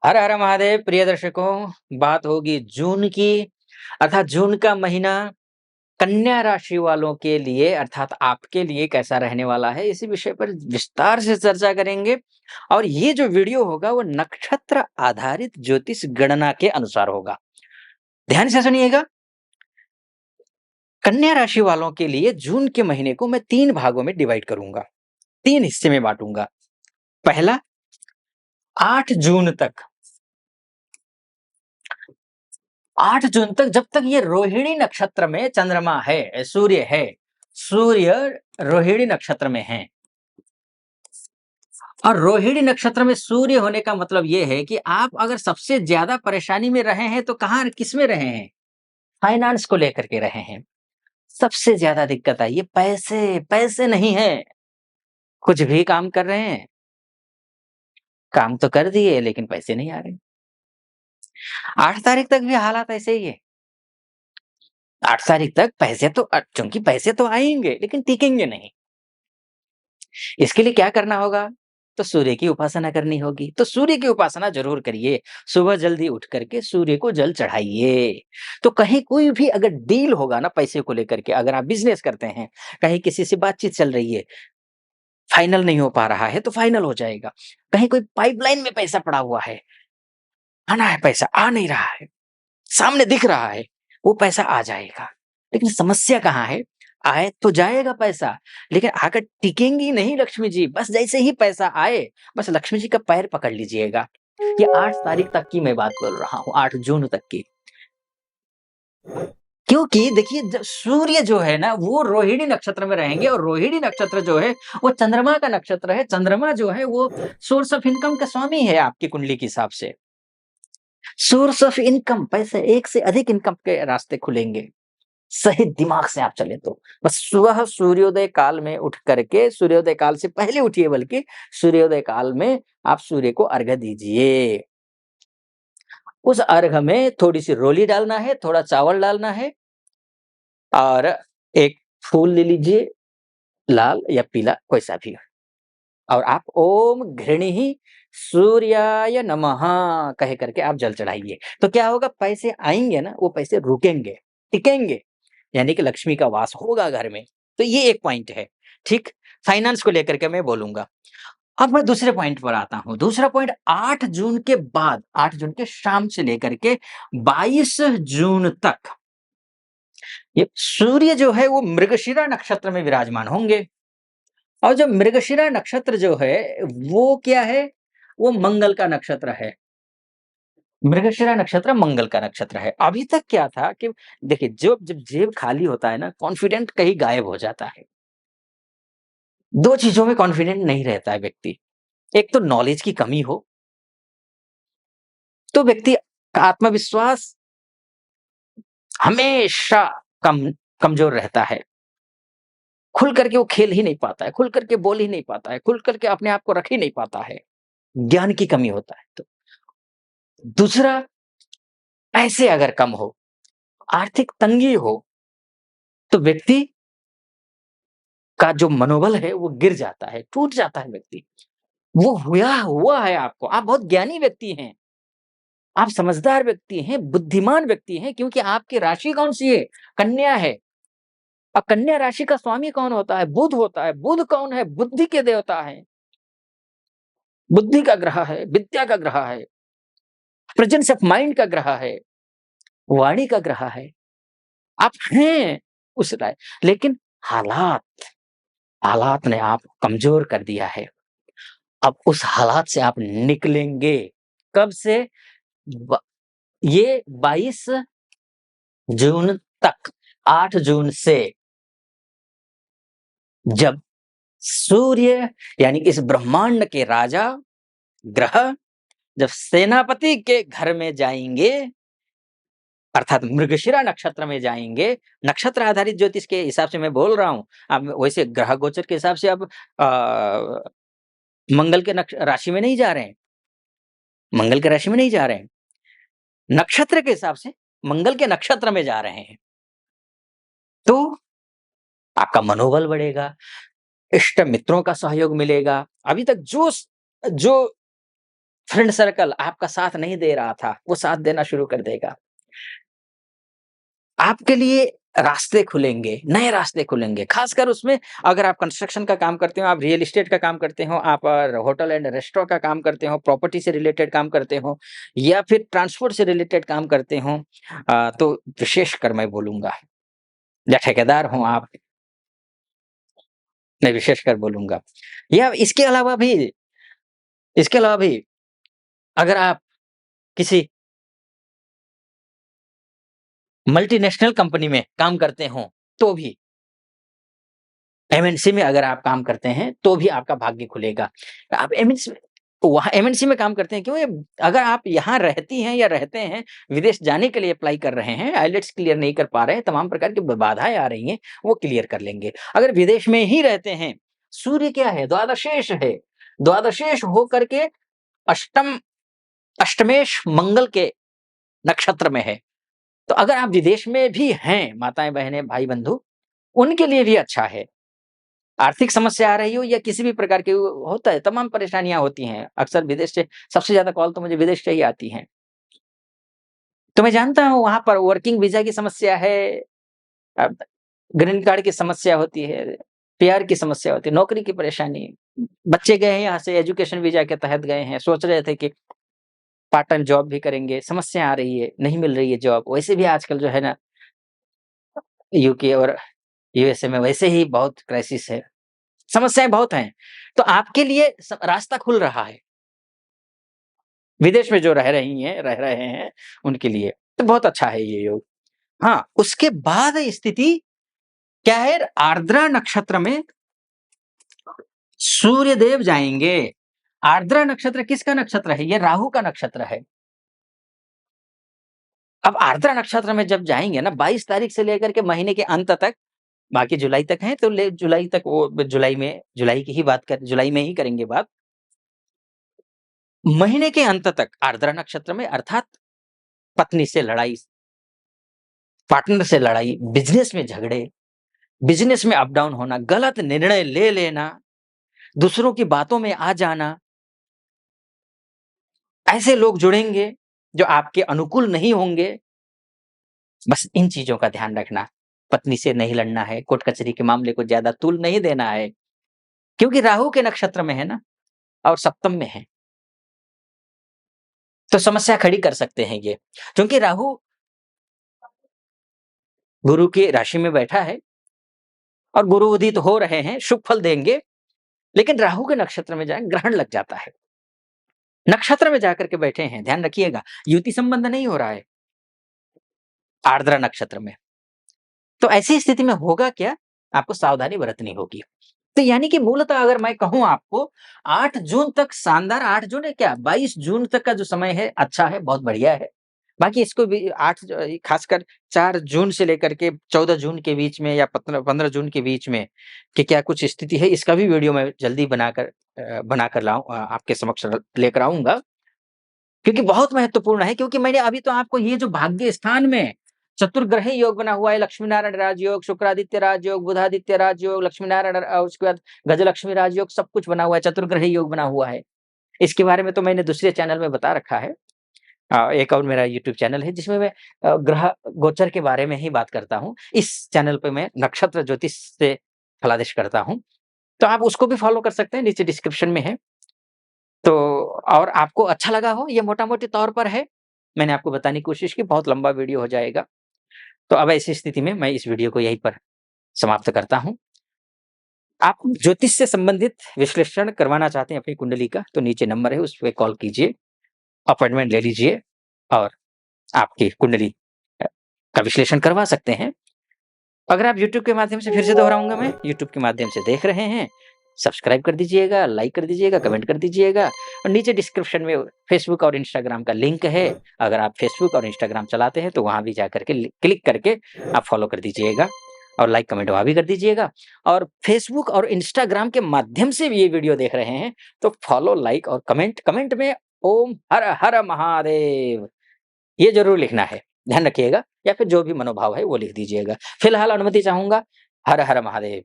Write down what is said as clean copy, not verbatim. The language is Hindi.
हर हर महादेव प्रिय दर्शकों, बात होगी जून की अर्थात जून का महीना कन्या राशि वालों के लिए अर्थात आपके लिए कैसा रहने वाला है, इसी विषय पर विस्तार से चर्चा करेंगे। और ये जो वीडियो होगा वो नक्षत्र आधारित ज्योतिष गणना के अनुसार होगा। ध्यान से सुनिएगा। कन्या राशि वालों के लिए जून के महीने को मैं 3 भागों में डिवाइड करूंगा, 3 हिस्से में बांटूंगा। पहला 8 जून तक, 8 जून तक जब तक ये रोहिणी नक्षत्र में चंद्रमा है, सूर्य है, सूर्य रोहिणी नक्षत्र में है। और रोहिणी नक्षत्र में सूर्य होने का मतलब ये है कि आप अगर सबसे ज्यादा परेशानी में रहे हैं तो कहाँ किस में रहे हैं? फाइनेंस को लेकर के रहे हैं। सबसे ज्यादा दिक्कत आई है पैसे, पैसे नहीं है। कुछ भी काम कर रहे हैं, काम तो कर दिए लेकिन पैसे नहीं आ रहे। 8 तारीख तक भी हालात ऐसे ही है। 8 तारीख तक पैसे तो चूंकि पैसे तो आएंगे लेकिन टिकेंगे नहीं। इसके लिए क्या करना होगा? तो सूर्य की उपासना करनी होगी। तो सूर्य की उपासना ज़रूर करिए। सुबह जल्दी उठ करके सूर्य को जल चढ़ाइए। तो कहीं कोई भी अगर डील होगा ना पैसे को लेकर के, अगर आप बिज़नेस करते हैं, कहीं किसी से बातचीत चल रही है, फाइनल नहीं हो पा रहा है तो फाइनल हो जाएगा। कहीं कोई पाइपलाइन में पैसा पड़ा हुआ है, आना है पैसा, आ नहीं रहा है, सामने दिख रहा है, वो पैसा आ जाएगा। लेकिन समस्या कहाँ है? आए तो जाएगा पैसा, लेकिन आकर टिकेंगी नहीं लक्ष्मी जी। बस जैसे ही पैसा आए, बस लक्ष्मी जी का पैर पकड़ लीजिएगा। ये 8 तारीख तक की मैं बात बोल रहा हूँ, 8 जून तक की। क्योंकि देखिए जब सूर्य जो है ना वो रोहिणी नक्षत्र में रहेंगे और रोहिणी नक्षत्र जो है वो चंद्रमा का नक्षत्र है। चंद्रमा जो है वो सोर्स ऑफ इनकम का स्वामी है आपकी कुंडली के हिसाब से। सोर्स ऑफ इनकम, पैसे एक से अधिक इनकम के रास्ते खुलेंगे। सही दिमाग से आप चले तो। बस सुबह सूर्योदय काल में उठ करके, सूर्योदय काल से पहले उठिए, बल्कि सूर्योदय काल में आप सूर्य को अर्घ्य दीजिए। उस अर्घ्य में थोड़ी-सी रोली डालना है, थोड़ा चावल डालना है और एक फूल ले लीजिए, लाल या पीला कोई सा भी। और आप ओम घृणिः सूर्याय नमः कह करके आप जल चढ़ाइए। तो क्या होगा, पैसे आएँगे ना, वो पैसे रुकेंगे, टिकेंगे, यानी कि लक्ष्मी का वास होगा घर में। तो ये एक पॉइंट है, ठीक? फाइनेंस को लेकर के मैं बोलूँगा। अब मैं दूसरे पॉइंट पर आता हूँ। दूसरा पॉइंट 8 जून के बाद, 8 जून के शाम से लेकर के 22 जून तक, ये सूर्य जो है वो मृगशिरा नक्षत्र में विराजमान होंगे। और जो मृगशिरा नक्षत्र जो है, वो क्या है? वो मंगल का नक्षत्र है। मृगशिरा नक्षत्र मंगल का नक्षत्र है। अभी तक क्या था कि देखिए जब जेब खाली होता है ना, कॉन्फिडेंट कहीं गायब हो जाता है। 2 चीज़ों में कॉन्फिडेंट नहीं रहता है व्यक्ति। एक तो नॉलेज की कमी हो, तो व्यक्ति का आत्मविश्वास हमेशा कम कमज़ोर रहता है। खुल कर के वो खेल ही नहीं पाता है, खुल कर के बोल ही नहीं पाता है, खुल कर के अपने आप को रख ही नहीं पाता है। ज्ञान की कमी होता है तो। दूसरा, पैसे अगर कम हो, आर्थिक तंगी हो, तो व्यक्ति का जो मनोबल है वो गिर जाता है, टूट जाता है व्यक्ति। वो हुआ हुआ है आपको, आप बहुत ज्ञानी व्यक्ति हैं, आप समझदार व्यक्ति हैं, बुद्धिमान व्यक्ति हैं, क्योंकि आपकी राशि कौन-सी है? कन्या है। अब कन्या राशि का स्वामी कौन होता है? बुध होता है। बुध कौन है? बुद्धि के देवता हैं। बुद्धि का ग्रह है, विद्या का ग्रह है, प्रेजेंस ऑफ माइंड का ग्रह है, वाणी का ग्रह है। आप हैं उस लायक, लेकिन हालात हालात ने आपको कमज़ोर कर दिया है। अब उस हालात से आप निकलेंगे। कब से? ब ये 22 जून तक, 8 जून से, जब सूर्य यानी कि इस ब्रह्मांड के राजा ग्रह जब सेनापति के घर में जाएँगे, अर्थात मृगशिरा नक्षत्र में जाएँगे, नक्षत्र आधारित ज्योतिष के हिसाब से मैं बोल रहा हूँ। अब वैसे ग्रह गोचर के हिसाब से अब मंगल के राशि में नहीं जा रहे हैं, मंगल के राशि में नहीं जा रहे हैं। नक्षत्र के हिसाब से मंगल के नक्षत्र में जा रहे हैं। तो आपका मनोबल बढ़ेगा, इष्ट मित्रों का सहयोग मिलेगा। अभी तक जो फ्रेंड सर्कल आपका साथ नहीं दे रहा था, वो साथ देना शुरू कर देगा। आपके लिए रास्ते खुलेंगे, नए रास्ते खुलेंगे। ख़ासकर उसमें अगर आप कंस्ट्रक्शन का काम करते हो, आप रियल एस्टेट का काम करते हो, आप होटल एंड रेस्टोरेंट का काम करते हो, प्रॉपर्टी से रिलेटेड काम करते हो या फिर ट्रांसपोर्ट से रिलेटेड काम करते हो तो विशेषकर मैं बोलूँगा या ठेकेदार हो आप, मैं विशेषकर बोलूँगा। या इसके अलावा भी अगर आप किसी मल्टीनेशनल कंपनी में काम करते हो, तो भी एमएनसी में अगर आप काम करते हैं, तो भी आपका भाग्य खुलेगा। आप एमएनसी वहाँ एमएनसी में काम करते हैं क्यों? ये अगर आप यहाँ रहती हैं या रहते हैं, विदेश जाने के लिए अप्लाई कर रहे हैं, आइलेट्स क्लियर नहीं कर पा रहे हैं, तमाम प्रकार की ब बाधाएँ आ रही हैं, वो क्लियर कर लेंगे। अगर विदेश में ही रहते हैं, सूर्य क्या है? द्वादशेष है। द्वादशेष होकर के अष्टम अष्टमेश मंगल के नक्षत्र में है। तो अगर आप विदेश में भी हैं, माताएँ-बहनें, भाई-बंधु, उनके लिए भी अच्छा है। आर्थिक समस्या आ रही हो या किसी भी प्रकार की होता है, तमाम परेशानियाँ होती हैं। अक्सर विदेश से सबसे ज़्यादा कॉल तो मुझे विदेश से ही आती हैं। तो मैं जानता हूँ वहाँ पर वर्किंग वीज़ा की समस्या है, अब ग्रीन कार्ड की समस्या होती है, पीआर की समस्या होती है, नौकरी की परेशानी। बच्चे गए हैं यहाँ से एजुकेशन वीज़ा के तहत गए हैं, सोच रहे थे कि पार्ट टाइम जॉब भी करेंगे, समस्या आ रही है, नहीं मिल रही है जॉब। वैसे भी आजकल जो है ना यूके और यूएसए में वैसे ही बहुत क्राइसिस है, समस्याएँ बहुत हैं। तो आपके लिए रास्ता खुल रहा है। विदेश में जो रह रहे हैं, उनके लिए, तो बहुत अच्छा है ये योग। हाँ, उसके बाद स्थिति क्या है आर्द्रा नक्षत्र में सूर्य देव जाएँगे। आर्द्रा नक्षत्र किसका नक्षत्र है? ये राहु का नक्षत्र है। अब आर्द्रा नक्षत्र में जब जाएँगे ना 22 तारीख से लेकर के महीने के अंत तक, बाकी जुलाई तक है तो ले जुलाई तक वो जुलाई की ही बात कर जुलाई में ही करेंगे बात। महीने के अंत तक आर्द्रा नक्षत्र में अर्थात पत्नी से लड़ाई, पार्टनर से लड़ाई, बिज़नेस में झगड़े, बिज़नेस में अप डाउन होना, गलत निर्णय ले लेना, दूसरों की बातों में आ जाना, ऐसे लोग जुड़ेंगे जो आपके अनुकूल नहीं होंगे। बस इन चीज़ों का ध्यान रखना। पत्नी से नहीं लड़ना है, कोर्ट कचहरी के मामले को ज़्यादा तूल नहीं देना है, क्योंकि राहु के नक्षत्र में है ना और सप्तम में है, तो समस्या खड़ी कर सकते हैं ये। क्योंकि राहु गुरु की राशि में बैठा है और गुरु उदित हो रहे हैं, शुभ फल देंगे, लेकिन राहु के नक्षत्र में जाए ग्रहण लग जाता है। नक्षत्र में जाकर के बैठे हैं, ध्यान रखिएगा, युति संबंध नहीं हो रहा है, आर्द्रा नक्षत्र में। तो ऐसी स्थिति में होगा क्या? आपको सावधानी बरतनी होगी। तो यानी कि मूलतः अगर मैं कहूँ आपको 8 जून तक शानदार 8 जून है क्या 22 जून तक का जो समय है अच्छा है, बहुत बढ़िया है। बाकी इसको भी 8 खासकर 4 जून से लेकर के 14 जून के बीच में या 15 जून के बीच में कि क्या कुछ स्थिति है, इसका भी वीडियो मैं जल्दी बनाकर आपके समक्ष लेकर आऊँगा। क्योंकि बहुत महत्वपूर्ण है क्योंकि मैंने अभी तो आपको ये जो भाग्य स्थान में चतुर्ग्रही योग बना हुआ है, लक्ष्मी-नारायण राजयोग, शुक्रादित्य राजयोग, बुधादित्य राजयोग, लक्ष्मी-नारायण उसके बाद गजलक्ष्मी राजयोग सब कुछ बना हुआ है, चतुर्ग्रही योग बना हुआ है। इसके बारे में तो मैंने दूसरे चैनल में बता रखा है। एक और मेरा यूट्यूब चैनल है जिसमें मैं ग्रह गोचर के बारे में ही बात करता हूँ। इस चैनल पे मैं नक्षत्र ज्योतिष से फलादेश करता हूँ। तो आप उसको भी फ़ॉलो कर सकते हैं, नीचे डिस्क्रिप्शन में है। तो और आपको अच्छा लगा हो ये मोटा-मोटी तौर पर है, मैंने आपको बताने की कोशिश की, बहुत लंबा वीडियो हो जाएगा। तो अब ऐसी स्थिति में मैं इस वीडियो को यहीं पर समाप्त करता हूँ। आप ज्योतिष से संबंधित विश्लेषण करवाना चाहते हैं अपनी कुंडली का, तो नीचे नंबर है, उस पे कॉल कीजिए, अपॉइंटमेंट ले लीजिए और आपकी कुंडली का विश्लेषण करवा सकते हैं। अगर आप यूट्यूब के माध्यम से फिर से दोहराऊँगा मैं, यूट्यूब के माध्यम से देख रहे हैं, सब्सक्राइब कर दीजिएगा, लाइक कर दीजिएगा, कमेंट कर दीजिएगा और नीचे डिस्क्रिप्शन में फेसबुक और इंस्टाग्राम का लिंक है। अगर आप फेसबुक और इंस्टाग्राम चलाते हैं, तो वहाँ भी जाकर के क्लिक करके आप फॉलो कर दीजिएगा और लाइक, कमेंट वहाँ भी कर दीजिएगा और फेसबुक और इंस्टाग्राम के माध्यम से भी ये वीडियो देख रहे हैं, तो फॉलो, लाइक और कमेंट में ओम हर हर महादेव ये ज़रूर लिखना है, ध्यान रखिएगा या फिर जो भी मनोभाव है वो लिख दीजिएगा। फिलहाल अनुमति चाहूँगा, हर हर महादेव।